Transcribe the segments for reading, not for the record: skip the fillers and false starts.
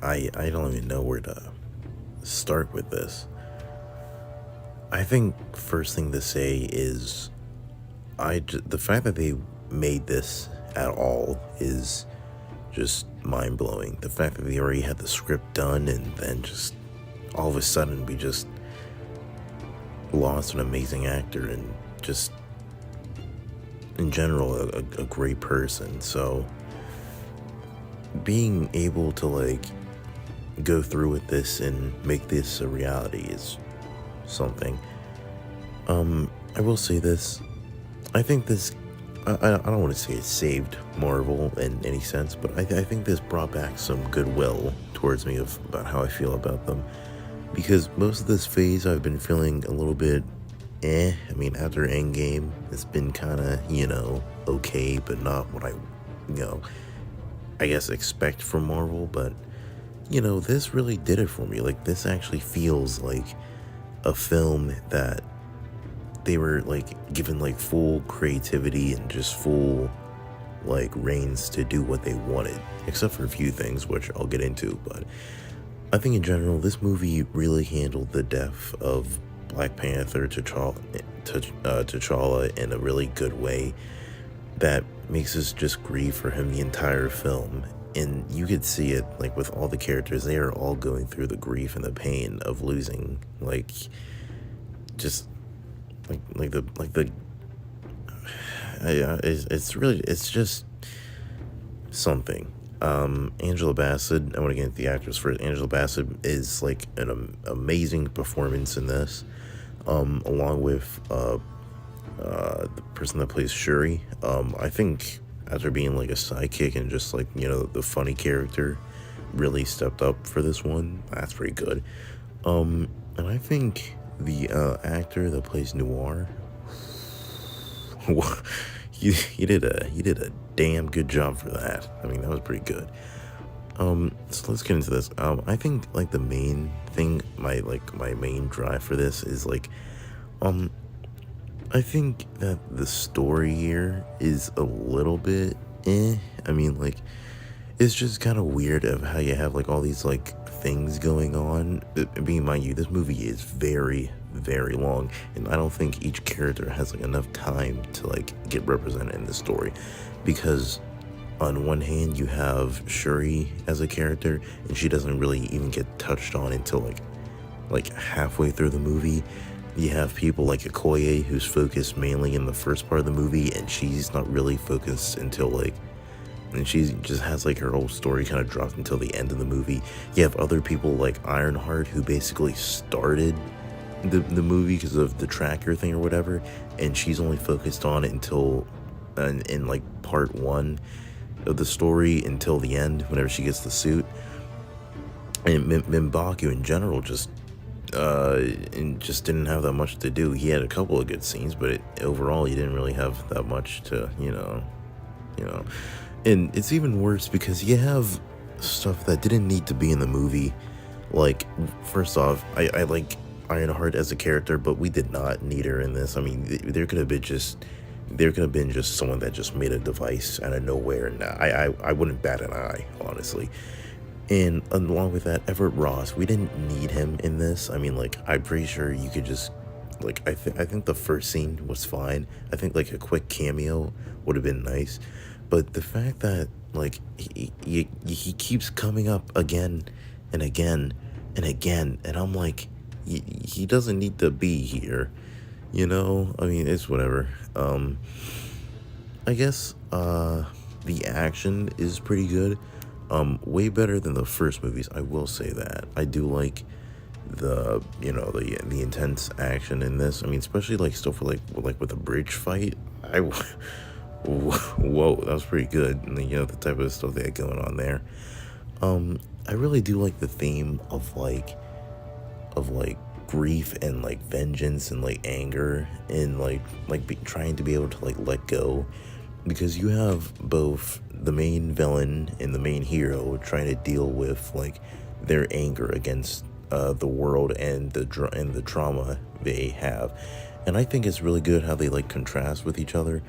I don't even know where to start with this. I think first thing to say is the fact that they made this at all is just mind blowing. The fact that they already had the script done and then just all of a sudden we just lost an amazing actor and just in general a great person. So being able to like go through with this and make this a reality is something. I will say this. I think this. I don't want to say it saved Marvel in any sense, but I think this brought back some goodwill towards me about how I feel about them. Because most of this phase I've been feeling a little bit I mean, after Endgame, it's been kind of, okay, but not what I guess expect from Marvel. But, this really did it for me. Like, this actually feels like a film that they were, like, given, like, full creativity and just full, like, reins to do what they wanted. Except for a few things, which I'll get into, but I think in general, this movie really handled the death of Black Panther T'Challa in a really good way that makes us just grieve for him the entire film. And you could see it, like, with all the characters. They are all going through the grief and the pain of losing, like, just it's just something. Angela Bassett, I want to get into the actress first. Angela Bassett is like an amazing performance in this, along with the person that plays Shuri. I think after being like a sidekick and just like, the funny character, really stepped up for this one. That's pretty good. And I think the actor that plays Noir, he did a damn good job for that. I mean, that was pretty good. So let's get into this. I think like the main thing, my main drive for this is like, I think that the story here is a little bit I mean, like, it's just kind of weird of how you have like all these like things going on. Being mind you, this movie is very, very long, and I don't think each character has like enough time to like get represented in the story, because on one hand you have Shuri as a character, and she doesn't really even get touched on until like halfway through the movie. You have people like Okoye, who's focused mainly in the first part of the movie, and she's not really focused until like, and she just has like her whole story kind of dropped until the end of the movie. You have other people like Ironheart, who basically started the movie because of the tracker thing or whatever, and she's only focused on it until in like part one of the story until the end, whenever she gets the suit. And M'Baku in general just didn't have that much to do. He had a couple of good scenes, but overall he didn't really have that much to and it's even worse because you have stuff that didn't need to be in the movie. Like, first off, I like Ironheart as a character, but we did not need her in this. I mean, there could have been just someone that just made a device out of nowhere, and I wouldn't bat an eye, honestly. And along with that, Everett Ross, we didn't need him in this. I mean, like, I'm pretty sure you could just, like, I think the first scene was fine. I think, like, a quick cameo would have been nice. But the fact that, like, he keeps coming up again and again and again, and I'm like, he doesn't need to be here, I mean, it's whatever. I guess the action is pretty good, way better than the first movies, I will say that. I do like the intense action in this. I mean, especially like stuff with a bridge fight. Whoa, that was pretty good. And the type of stuff they had going on there. I really do like the theme of like grief and like vengeance and like anger and trying to be able to like let go, because you have both the main villain and the main hero trying to deal with like their anger against the world and the trauma they have. And I think it's really good how they like contrast with each other.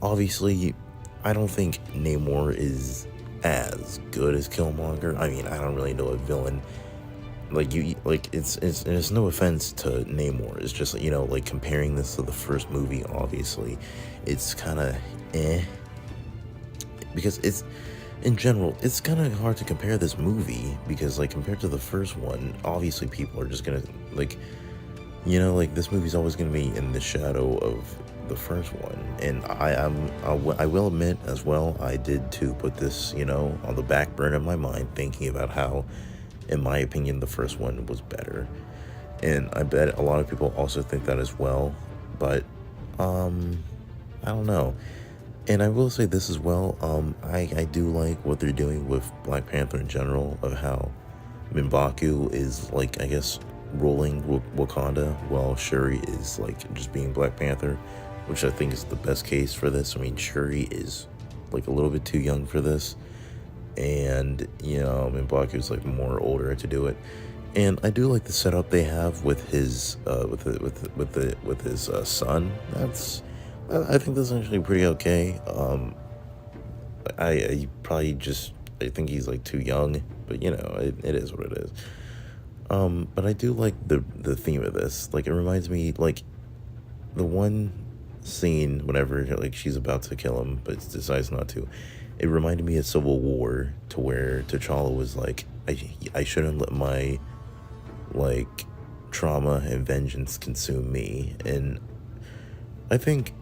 Obviously, I don't think Namor is as good as Killmonger. I mean, I don't really know a villain like it's there's no offense to Namor. It's just, like, comparing this to the first movie, obviously it's kind of because it's, in general, it's kind of hard to compare this movie because, like, compared to the first one, obviously people are just gonna, like, like, this movie's always gonna be in the shadow of the first one. And I will admit as well, I did too put this, on the back burner of my mind, thinking about how, in my opinion, the first one was better. And I bet a lot of people also think that as well. But I don't know. And I will say this as well, I do like what they're doing with Black Panther in general, of how M'Baku is, like, I guess, ruling Wakanda, while Shuri is, like, just being Black Panther, which I think is the best case for this. I mean, Shuri is, like, a little bit too young for this, and, M'Baku is, like, more older to do it. And I do like the setup they have with his with his son. I think that's actually pretty okay. I probably just, I think he's, like, too young, but it is what it is. But I do like the theme of this. Like, it reminds me, like, the one scene whenever, like, she's about to kill him but decides not to. It reminded me of Civil War, to where T'Challa was like, I shouldn't let my, like, trauma and vengeance consume me. And I think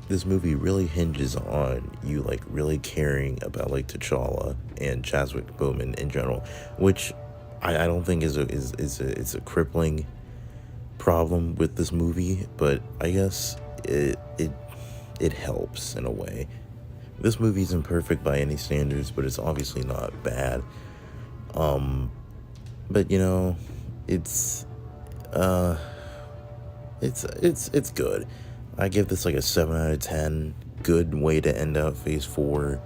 this movie really hinges on you, like, really caring about, like, T'Challa and Chadwick Boseman in general, which I don't think is a crippling problem with this movie, but I guess it helps in a way. This movie isn't perfect by any standards, but it's obviously not bad. But it's it's good. I give this like a 7 out of 10. Good way to end out Phase 4.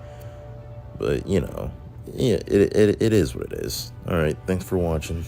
But yeah, it is what it is. All right, thanks for watching.